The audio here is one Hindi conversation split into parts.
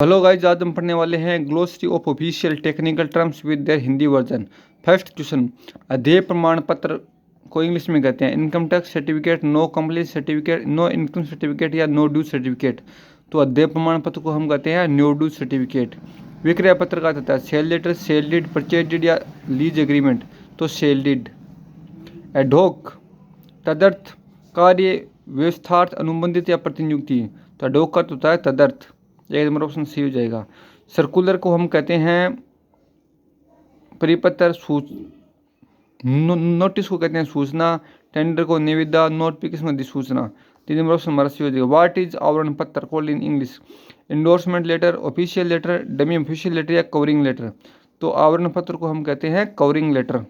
हेलो गाइस, आज हम पढ़ने वाले हैं glossary of official technical terms with their Hindi version. First question, अध्यय प्रमाण पत्र को इंग्लिश में कहते हैं income tax certificate, no complete certificate, no income certificate या नो ड्यू सर्टिफिकेट। तो अध्यय प्रमाण पत्र को हम कहते हैं नो ड्यू सर्टिफिकेट। विक्रय पत्र का होता है sale letter, sale deed, purchase deed या लीज एग्रीमेंट, तो सेल डीड। एडहोक तदर्थ कार्य व्यवस्थार्थ अनुबंधित या प्रतिनियुक्ति, तो एडहोक का होता है तदर्थ। एक नंबर ऑप्शन सी हो जाएगा। सर्कुलर को हम कहते हैं परिपत्र, नोटिस को कहते हैं सूचना, टेंडर को निविदा, नोटिफिकेशन को अधिसूचना। 3 नंबर ऑप्शन हमारा सी हो जाएगा। व्हाट इज आवरण पत्र called in English? Endorsement letter, official letter, dummy official letter या कवरिंग लेटर। तो आवरण पत्र को हम कहते हैं covering letter.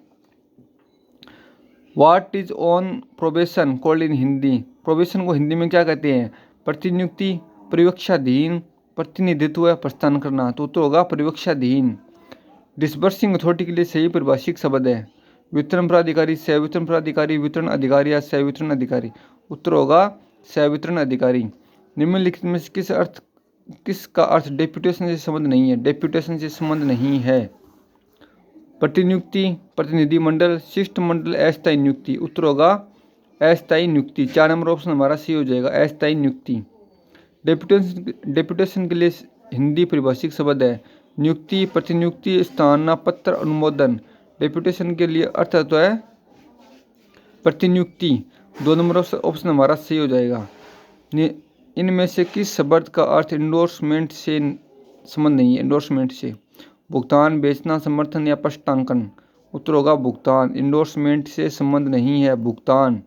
What is on probation called in Hindi? Probation को हिंदी में क्या कहते हैं? प्रतिनियुक्ति, परिवीक्षाधीन, प्रतिनिधित्व, प्रस्थान करना। तो उत्तर होगा परिवीक्षाधीन। डिसबर्सिंग अथॉरिटी के लिए सही परिभाषिक शब्द है वितरण प्राधिकारी, सह वितरण प्राधिकारी, वितरण अधिकारी या सह वितरण अधिकारी। उत्तर होगा सह वितरण अधिकारी। निम्नलिखित में से किसका अर्थ डेप्यूटेशन से संबंध नहीं है? डेप्यूटेशन से संबंध नहीं है। प्रतिनियुक्ति, प्रतिनिधि मंडल, शिष्ट मंडल, अस्थायी नियुक्ति। उत्तर होगा अस्थायी नियुक्ति। 4 नंबर ऑप्शन हमारा सी हो जाएगा, अस्थायी नियुक्ति। डेप्यूटेशन के लिए हिंदी परिभाषिक शब्द है नियुक्ति, प्रतिनियुक्ति, स्थानापत्र, अनुमोदन। डेप्यूटेशन के लिए अर्थ होता है प्रतिनियुक्ति। 2 नंबर ऑप्शन हमारा सही हो जाएगा। इनमें से किस शब्द का अर्थ इंडोर्समेंट से संबंध नहीं है? इंडोर्समेंट से भुगतान, बेचना, समर्थन या स्पष्टांकन। उत्तर होगा भुगतान। इंडोर्समेंट से संबंध नहीं है, भुगतान।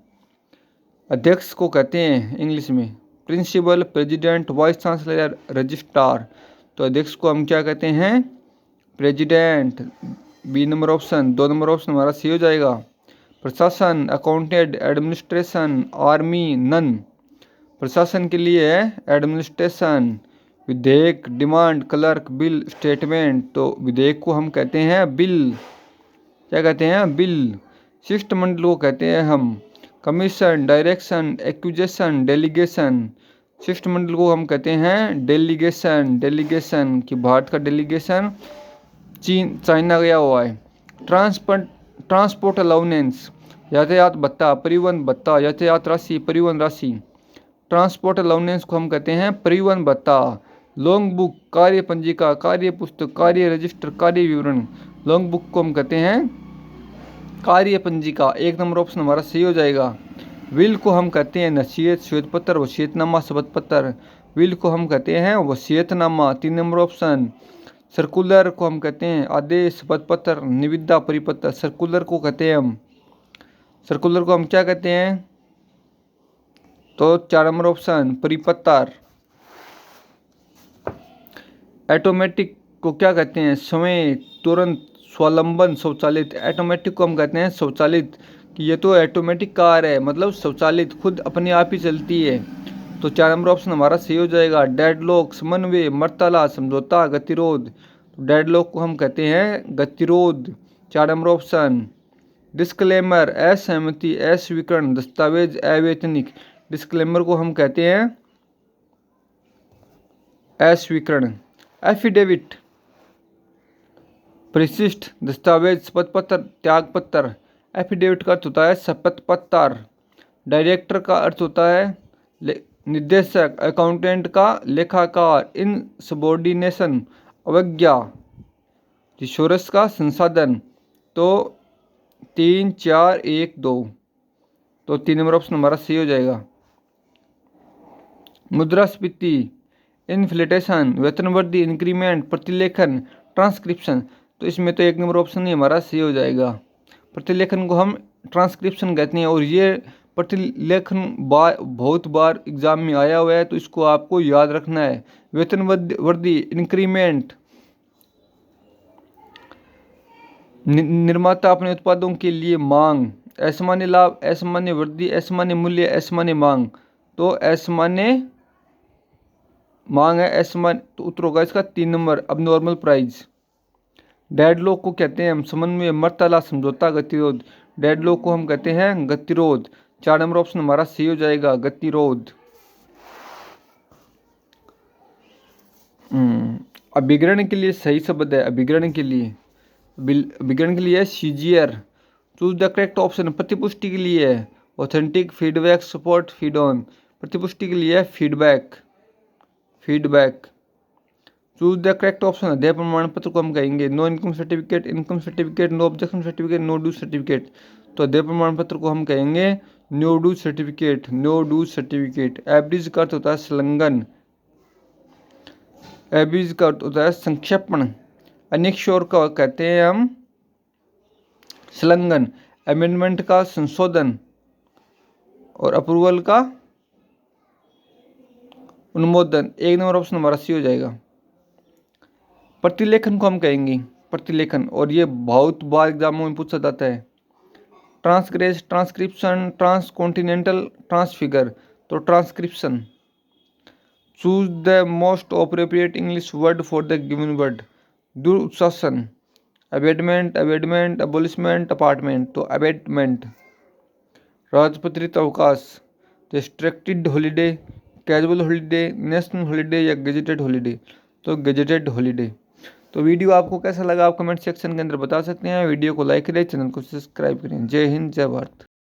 अध्यक्ष को कहते हैं इंग्लिश में प्रिंसिपल, प्रेसिडेंट, वाइस चांसलर या रजिस्ट्रार। तो अध्यक्ष को हम क्या कहते हैं? President. B number option. 2 number option हमारा सी हो जाएगा। प्रशासन, अकाउंटेंट, एडमिनिस्ट्रेशन, आर्मी, नन। प्रशासन के लिए है एडमिनिस्ट्रेशन। विधेयक, डिमांड, क्लर्क, बिल, स्टेटमेंट। तो विधेयक को हम कहते हैं बिल। क्या कहते हैं? बिल। शिष्टमंडल को कहते हैं हम कमीशन, डायरेक्शन, एक्विजिशन, डेलीगेशन। शिष्टमंडल को हम कहते हैं डेलीगेशन। डेलीगेशन कि भारत का डेलीगेशन चाइना गया हुआ है। ट्रांसपोर्ट अलाउंस, यातायात भत्ता, परिवहन भत्ता, यातायात राशि, परिवहन राशि। ट्रांसपोर्ट अलाउंस को हम कहते हैं परिवहन भत्ता। लॉन्ग बुक, कार्य पंजिका, कार्य पुस्तक, कार्य रजिस्टर, कार्य विवरण। लॉन्ग बुक को हम कहते हैं कार्य पंजिका। 1 नंबर ऑप्शन हमारा सही हो जाएगा। विल को हम कहते हैं नसीहत, श्वेत पत्र, वसीयतनामा, शपथ पत्र। विल को हम कहते हैं वसीयतनामा। 3 नंबर ऑप्शन। सर्कुलर को हम कहते हैं आदेश, शपथ पत्र, निविदा, परिपत्र। सर्कुलर को कहते हैं हम क्या कहते हैं? तो 4 नंबर ऑप्शन परिपत्र। ऑटोमेटिक को क्या कहते हैं? समय, तुरंत, स्वावलंबन, स्वचालित। ऑटोमेटिक को हम कहते हैं स्वचालित कि ये तो ऑटोमेटिक कार है, मतलब स्वचालित, खुद अपने आप ही चलती है। तो 4 नंबर ऑप्शन हमारा सही हो जाएगा। डेडलॉक, समन्वय, मर्ताला, समझौता, गतिरोध। डेडलॉक को हम कहते हैं गतिरोध। 4 नंबर ऑप्शन। डिस्क्लेमर, असहमति, अस्वीकरण, दस्तावेज, अवैतनिक। डिस्क्लेमर को हम कहते हैं अस्वीकरण। एफिडेविट, परिशिष्ट, दस्तावेज, शपथ पत्र, त्याग पत्र। एफिडेविट का अर्थ होता है शपथ पत्र। डायरेक्टर का अर्थ होता है निर्देशक, अकाउंटेंट का लेखाकार, इन सबॉर्डिनेशन, अवज्ञा, रिसोर्स का संसाधन। तो 3, 4, 1, 2। तो 3 नंबर ऑप्शन हमारा सही हो जाएगा। मुद्रास्फीति, इन्फ्लेशन, वेतन वृद्धि, इंक्रीमेंट, प्रतिलेखन, ट्रांसक्रिप्शन। तो इसमें तो 1 नंबर ऑप्शन ही हमारा सही हो जाएगा। प्रतिलेखन को हम ट्रांसक्रिप्शन कहते हैं और ये प्रतिलेखन बहुत बार एग्जाम में आया हुआ है, तो इसको आपको याद रखना है। वेतन वृद्धि, इंक्रीमेंट। निर्माता अपने उत्पादों के लिए मांग, असामान्य लाभ, असामान्य वृद्धि, असामान्य मूल्य, असामान्य मांग। तो असामान्य मांग है, असामान्य। तो उत्तर होगा इसका 3 नंबर, अब नॉर्मल प्राइस। डेडलॉक को कहते हैं हम समन्वय, मर्ताला, समझौता, गतिरोध। डेडलॉक को हम कहते हैं गतिरोध। 4 नंबर ऑप्शन हमारा सही हो जाएगा, गतिरोध। अभिग्रहण के लिए सही शब्द है अभिग्रहण के लिए, अभिग्रहण के लिए है seizure. Choose the correct option. प्रतिपुष्टि के लिए है authentic, feedback, support, feed on. प्रतिपुष्टि के लिए है feedback, feedback. Choose the correct option. अध्याय प्रमाण पत्र को हम कहेंगे no income certificate, income certificate, no objection certificate, no due certificate. तो अध्याय प्रमाण पत्र को हम कहेंगे no due certificate, no due certificate. Average का अर्थ होता है संलग्न, एवरेज का अर्थ होता है संक्षेपण। अनेक्षोर का कहते हैं हम संलग्न। अमेंडमेंट का संशोधन और अप्रूवल का अनुमोदन। एक नंबर ऑप्शन हमारा सी हो जाएगा। प्रतिलेखन को हम कहेंगे प्रतिलेखन, और ये बहुत बार एग्जामों में पूछा जाता है। Transgress, transcription, transcontinental, transfigure. तो transcription. Choose the most appropriate English word for the given word. दुर्शासन, अबेटमेंट, अबेडमेंट, अबोलिशमेंट, अपार्टमेंट। तो अबेटमेंट। राजपत्रित अवकाश, restricted holiday, casual holiday, national holiday या गेजेटेड हॉलीडे। तो गेजेटेड हॉलीडे। तो वीडियो आपको कैसा लगा आप कमेंट सेक्शन के अंदर बता सकते हैं। वीडियो को लाइक करें, चैनल को सब्सक्राइब करें। जय हिंद, जय भारत।